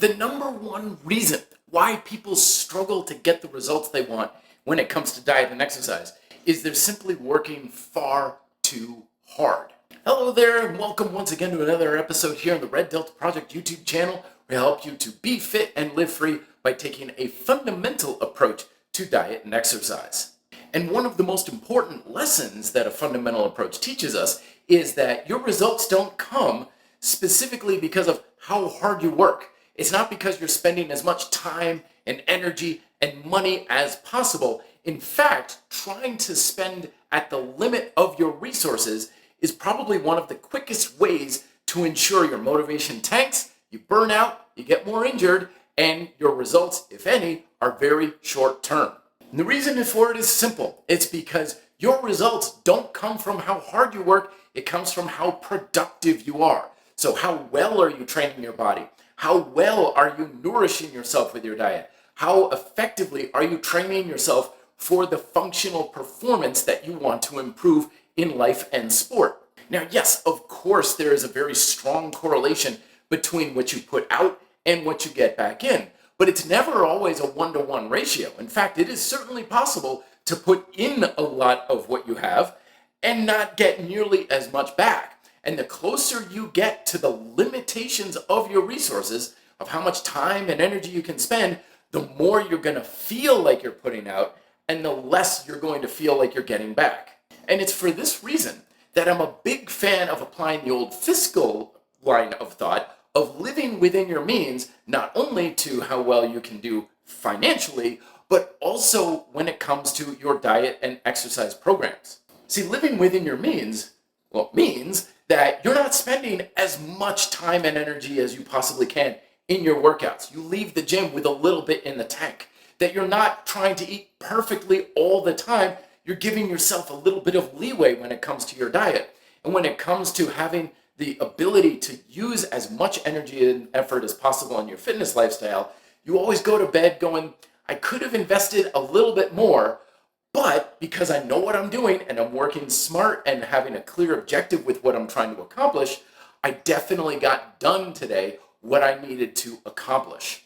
The number one reason why people struggle to get the results they want when it comes to diet and exercise is they're simply working far too hard. Hello there, and welcome once again to another episode here on the Red Delta Project YouTube channel, where I help you to be fit and live free by taking a fundamental approach to diet and exercise. And one of the most important lessons that a fundamental approach teaches us is that your results don't come specifically because of how hard you work. It's not because you're spending as much time and energy and money as possible. In fact, trying to spend at the limit of your resources is probably one of the quickest ways to ensure your motivation tanks, you burn out, you get more injured, and your results, if any, are very short term. And the reason for it is simple. It's because your results don't come from how hard you work, it comes from how productive you are. So how well are you training your body? How well are you nourishing yourself with your diet? How effectively are you training yourself for the functional performance that you want to improve in life and sport? Now, yes, of course, there is a very strong correlation between what you put out and what you get back in, but it's never always a one-to-one ratio. In fact, it is certainly possible to put in a lot of what you have and not get nearly as much back. And the closer you get to the limitations of your resources, of how much time and energy you can spend, the more you're going to feel like you're putting out and the less you're going to feel like you're getting back. And it's for this reason that I'm a big fan of applying the old fiscal line of thought of living within your means, not only to how well you can do financially, but also when it comes to your diet and exercise programs. See, living within your means, means that you're not spending as much time and energy as you possibly can in your workouts. You leave the gym with a little bit in the tank. That you're not trying to eat perfectly all the time. You're giving yourself a little bit of leeway when it comes to your diet. And when it comes to having the ability to use as much energy and effort as possible in your fitness lifestyle, you always go to bed going, I could have invested a little bit more, but because I know what I'm doing and I'm working smart and having a clear objective with what I'm trying to accomplish, I definitely got done today what I needed to accomplish.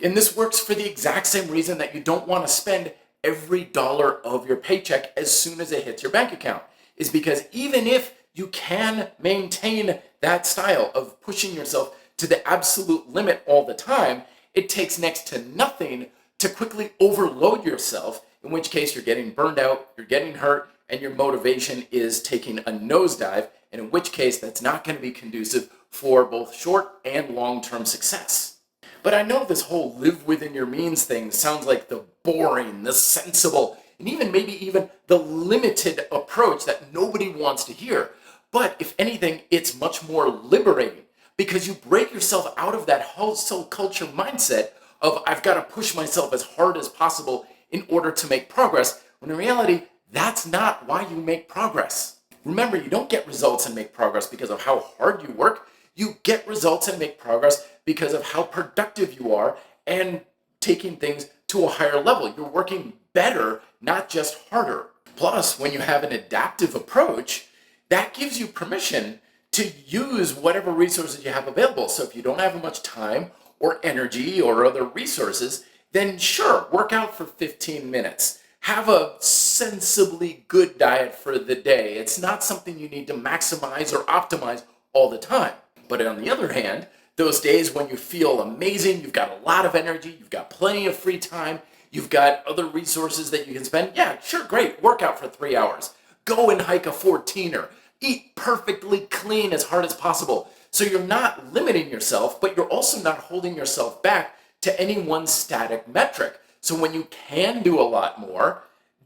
And this works for the exact same reason that you don't want to spend every dollar of your paycheck as soon as it hits your bank account, is because even if you can maintain that style of pushing yourself to the absolute limit all the time, it takes next to nothing to quickly overload yourself, in which case you're getting burned out, you're getting hurt, and your motivation is taking a nosedive, and in which case that's not going to be conducive for both short and long-term success. But I know this whole live within your means thing sounds like the boring, the sensible, and maybe even the limited approach that nobody wants to hear. But if anything, it's much more liberating because you break yourself out of that hustle culture mindset of I've got to push myself as hard as possible in order to make progress, when in reality, that's not why you make progress. Remember, you don't get results and make progress because of how hard you work. You get results and make progress because of how productive you are and taking things to a higher level. You're working better, not just harder. Plus, when you have an adaptive approach, that gives you permission to use whatever resources you have available. So if you don't have much time or energy or other resources, then sure, work out for 15 minutes. Have a sensibly good diet for the day. It's not something you need to maximize or optimize all the time. But on the other hand, those days when you feel amazing, you've got a lot of energy, you've got plenty of free time, you've got other resources that you can spend, yeah, sure, great, work out for 3 hours. Go and hike a 14er. Eat perfectly clean as hard as possible. So you're not limiting yourself, but you're also not holding yourself back to any one static metric. So when you can do a lot more,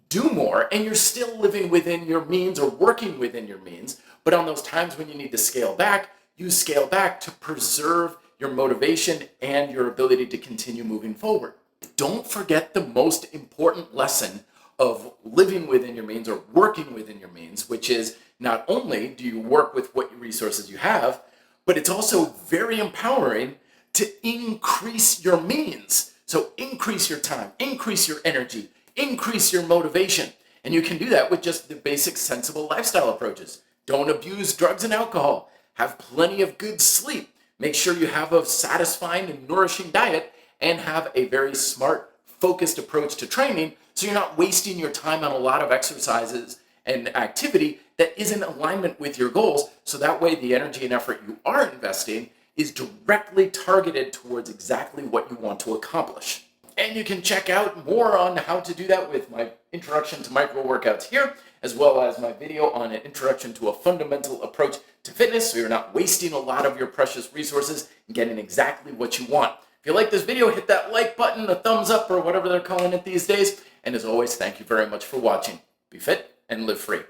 do more, and you're still living within your means or working within your means, but on those times when you need to scale back, you scale back to preserve your motivation and your ability to continue moving forward. Don't forget the most important lesson of living within your means or working within your means, which is not only do you work with what resources you have, but it's also very empowering to increase your means. So increase your time, increase your energy, increase your motivation. And you can do that with just the basic sensible lifestyle approaches. Don't abuse drugs and alcohol. Have plenty of good sleep. Make sure you have a satisfying and nourishing diet and have a very smart, focused approach to training so you're not wasting your time on a lot of exercises and activity that isn't in alignment with your goals. So that way the energy and effort you are investing is directly targeted towards exactly what you want to accomplish. And you can check out more on how to do that with my introduction to micro workouts here, as well as my video on an introduction to a fundamental approach to fitness so you're not wasting a lot of your precious resources and getting exactly what you want. If you like this video, hit that like button, a thumbs up, or whatever they're calling it these days. And as always, thank you very much for watching. Be fit and live free.